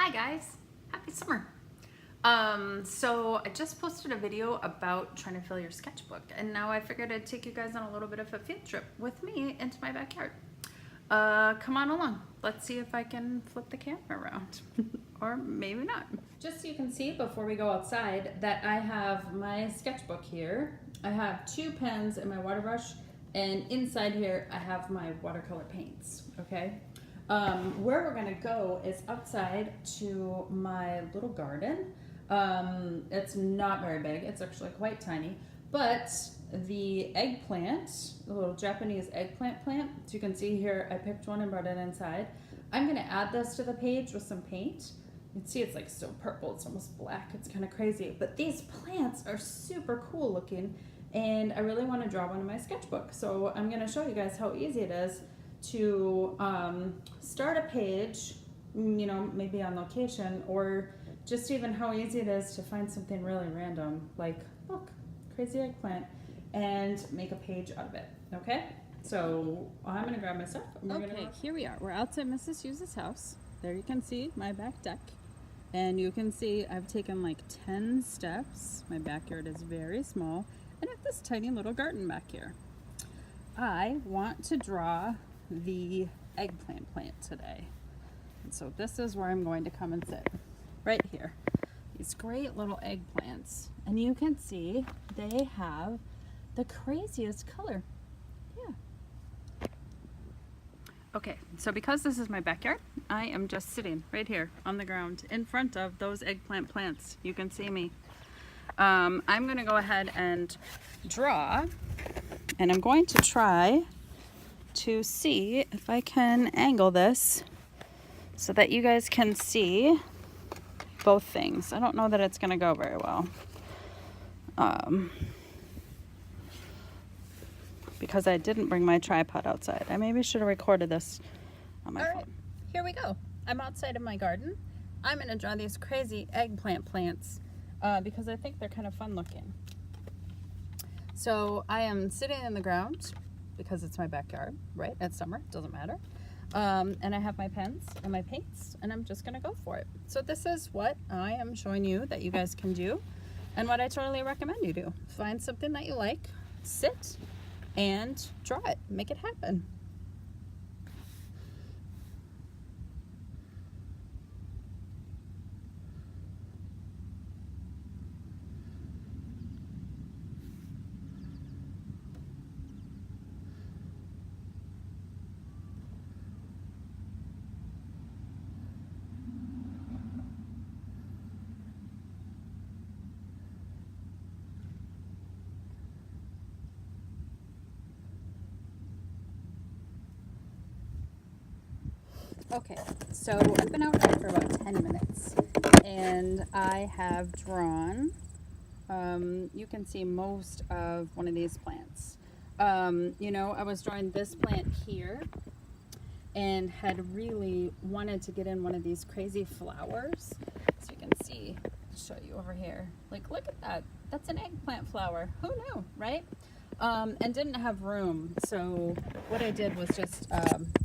Hi guys, happy summer. So I just posted a video about trying to fill your sketchbook, and now I figured I'd take you guys on a little bit of a field trip with me into my backyard. Come on along. Let's see if I can flip the camera around. Or maybe not. Just so you can see before we go outside that I have my sketchbook here. I have 2 pens and my water brush, and inside here I have my watercolor paints, okay? Where we're gonna go is outside to my little garden. It's not very big, it's actually quite tiny, but the eggplant, the little Japanese eggplant plant, as you can see here, I picked one and brought it inside. I'm gonna add this to the page with some paint. You can see it's like so purple, it's almost black, it's kind of crazy, but these plants are super cool looking, and I really want to draw one in my sketchbook. So I'm gonna show you guys how easy it is to start a page, you know, maybe on location, or just even how easy it is to find something really random, like, look, crazy eggplant, and make a page out of it, okay? So I'm gonna grab my stuff. Okay, here we are. We're outside Mrs. Hughes' house. There you can see my back deck. And you can see I've taken like 10 steps. My backyard is very small. And I have this tiny little garden back here. I want to draw the eggplant plant today. And so this is where I'm going to come and sit, right here. These great little eggplants. And you can see they have the craziest color. Yeah. Okay, so because this is my backyard, I am just sitting right here on the ground in front of those eggplant plants. You can see me. I'm gonna go ahead and draw, and I'm going to try to see if I can angle this so that you guys can see both things. I don't know that it's gonna go very well. Because I didn't bring my tripod outside. I maybe should have recorded this on my phone. All right, here we go. I'm outside of my garden. I'm gonna draw these crazy eggplant plants because I think they're kind of fun looking. So I am sitting in the ground because it's my backyard, right? It's summer, doesn't matter. And I have my pens and my paints, and I'm just gonna go for it. So this is what I am showing you that you guys can do, and what I totally recommend you do. Find something that you like, sit, and draw it, make it happen. Okay, so I've been out here for about 10 minutes, and I have drawn, you can see most of one of these plants. You know, I was drawing this plant here, and had really wanted to get in one of these crazy flowers. So you can see, I'll show you over here. Like, look at that. That's an eggplant flower. Who knew, right? And didn't have room. So what I did was just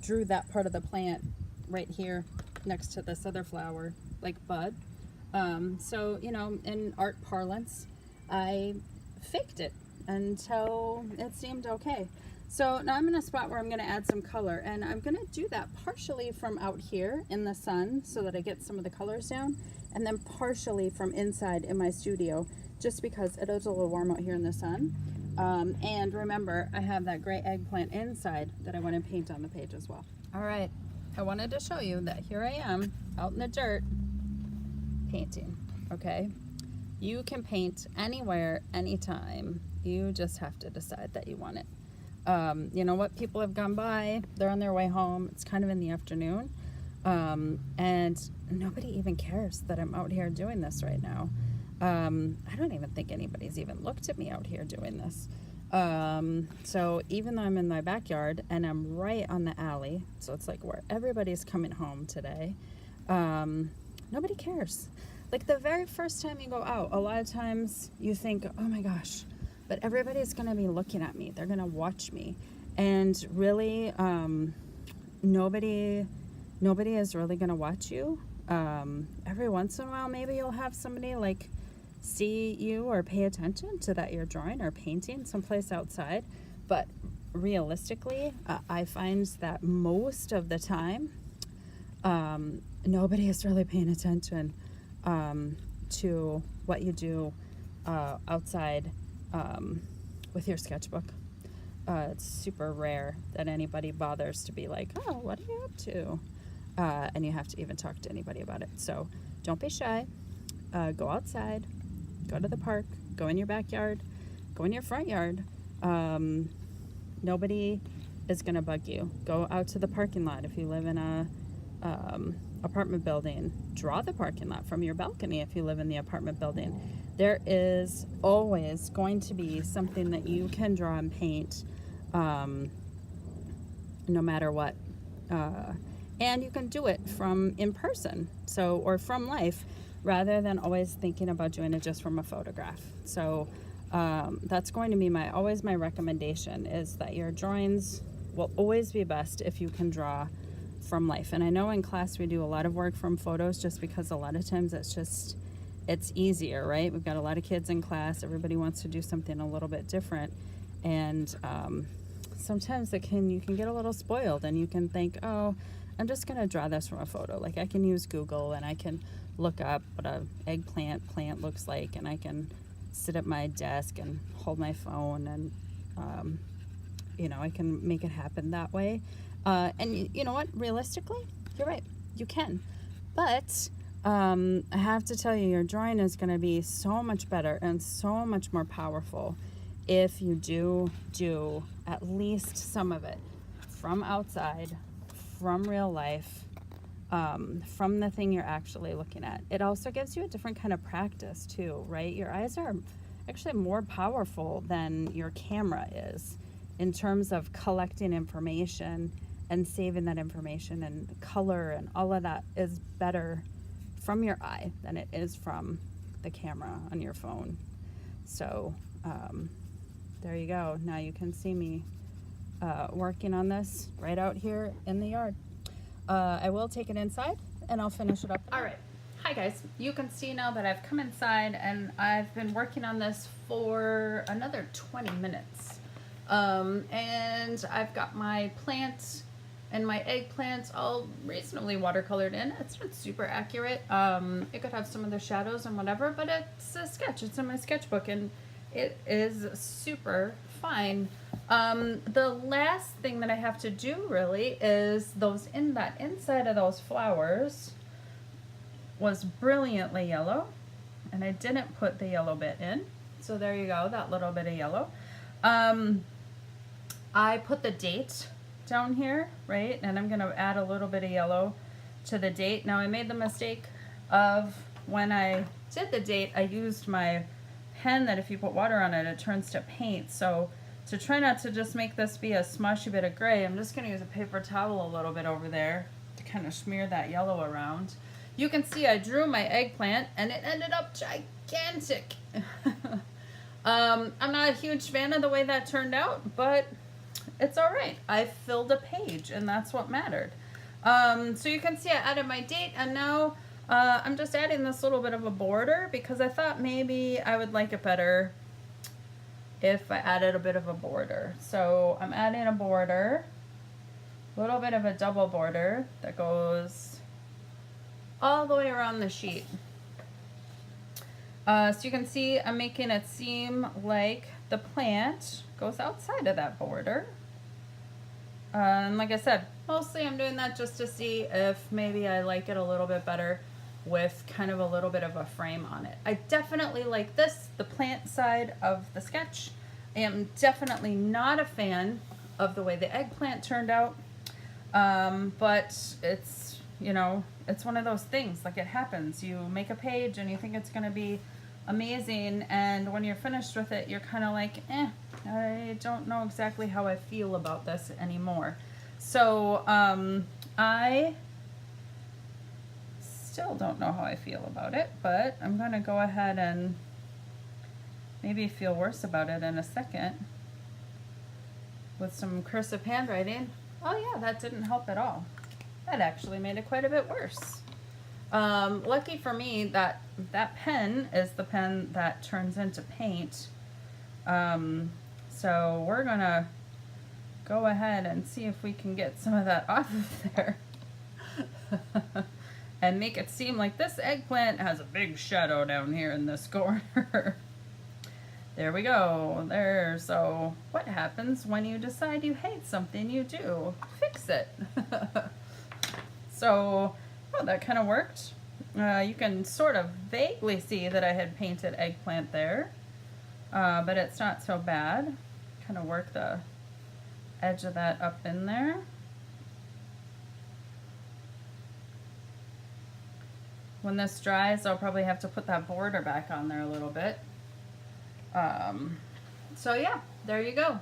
drew that part of the plant right here next to this other flower, like bud. So, you know, in art parlance, I faked it until it seemed okay. So now I'm in a spot where I'm going to add some color, and I'm going to do that partially from out here in the sun so that I get some of the colors down, and then partially from inside in my studio, just because it is a little warm out here in the sun. And remember, I have that gray eggplant inside that I want to paint on the page as well. All right, I wanted to show you that here I am out in the dirt painting, okay? You can paint anywhere, anytime. You just have to decide that you want it. You know what, people have gone by, they're on their way home, it's kind of in the afternoon, and nobody even cares that I'm out here doing this right now. I don't even think anybody's even looked at me out here doing this. So even though I'm in my backyard and I'm right on the alley, so it's like where everybody's coming home today, nobody cares. Like the very first time you go out, a lot of times you think, oh my gosh, but everybody's gonna be looking at me, they're gonna watch me. And really, nobody is really gonna watch you. Every once in a while, maybe you'll have somebody like see you or pay attention to that you're drawing or painting someplace outside. But realistically, I find that most of the time, nobody is really paying attention to what you do outside with your sketchbook. It's super rare that anybody bothers to be like, oh, what are you up to? And you have to even talk to anybody about it. So don't be shy. Go outside, go to the park, go in your backyard, go in your front yard. Nobody is going to bug you. Go out to the parking lot. If you live in a apartment building, draw the parking lot from your balcony. If you live in the apartment building, there is always going to be something that you can draw and paint, no matter what. And you can do it from in person, or from life, rather than always thinking about doing it just from a photograph. So that's going to be always my recommendation, is that your drawings will always be best if you can draw from life. And I know in class we do a lot of work from photos, just because a lot of times it's easier, right? We've got a lot of kids in class. Everybody wants to do something a little bit different, and sometimes you can get a little spoiled, and you can think, oh, I'm just going to draw this from a photo. Like, I can use Google and I can look up what an eggplant plant looks like, and I can sit at my desk and hold my phone, and I can make it happen that way. And you know what? Realistically, you're right. You can. But I have to tell you, your drawing is going to be so much better and so much more powerful if you do at least some of it from outside, from real life, from the thing you're actually looking at. It also gives you a different kind of practice too, right? Your eyes are actually more powerful than your camera is in terms of collecting information and saving that information, and color and all of that is better from your eye than it is from the camera on your phone. So there you go. Now you can see me working on this right out here in the yard. I will take it inside and I'll finish it up. All right. Hi guys. You can see now that I've come inside and I've been working on this for another 20 minutes. And I've got my plants and my eggplants all reasonably watercolored in. It's not super accurate. It could have some of the shadows and whatever, but it's a sketch. It's in my sketchbook and it is super fine. The last thing that I have to do really is that inside of those flowers was brilliantly yellow, and I didn't put the yellow bit in. So there you go, that little bit of yellow. I put the date down here, right? And I'm gonna add a little bit of yellow to the date. Now I made the mistake of, when I did the date, I used my pen that if you put water on it, it turns to paint. So to try not to just make this be a smushy bit of gray, I'm just gonna use a paper towel a little bit over there to kind of smear that yellow around. You can see I drew my eggplant and it ended up gigantic. I'm not a huge fan of the way that turned out, but it's all right. I filled a page and that's what mattered. So you can see I added my date, and now I'm just adding this little bit of a border because I thought maybe I would like it better if I added a bit of a border. So I'm adding a border, a little bit of a double border that goes all the way around the sheet. So you can see I'm making it seem like the plant goes outside of that border. And like I said, mostly I'm doing that just to see if maybe I like it a little bit better with kind of a little bit of a frame on it. I definitely like this, the plant side of the sketch. I am definitely not a fan of the way the eggplant turned out. But it's, it's one of those things, like it happens. You make a page and you think it's going to be amazing, and when you're finished with it, you're kind of like, I don't know exactly how I feel about this anymore. So I still don't know how I feel about it, but I'm going to go ahead and maybe feel worse about it in a second with some cursive handwriting. Oh yeah, that didn't help at all. That actually made it quite a bit worse. Lucky for me that pen is the pen that turns into paint. So we're gonna go ahead and see if we can get some of that off of there. And make it seem like this eggplant has a big shadow down here in this corner. There we go. There. So what happens when you decide you hate something? You do fix it. So, oh, that kind of worked. You can sort of vaguely see that I had painted eggplant there, but it's not so bad. Kind of work the edge of that up in there. When this dries, I'll probably have to put that border back on there a little bit. So yeah, there you go.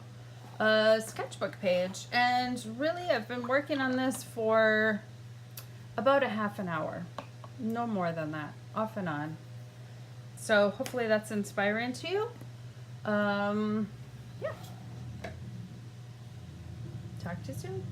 A sketchbook page. And really, I've been working on this for about a half an hour. No more than that, off and on. So hopefully that's inspiring to you. Yeah. Talk to you soon.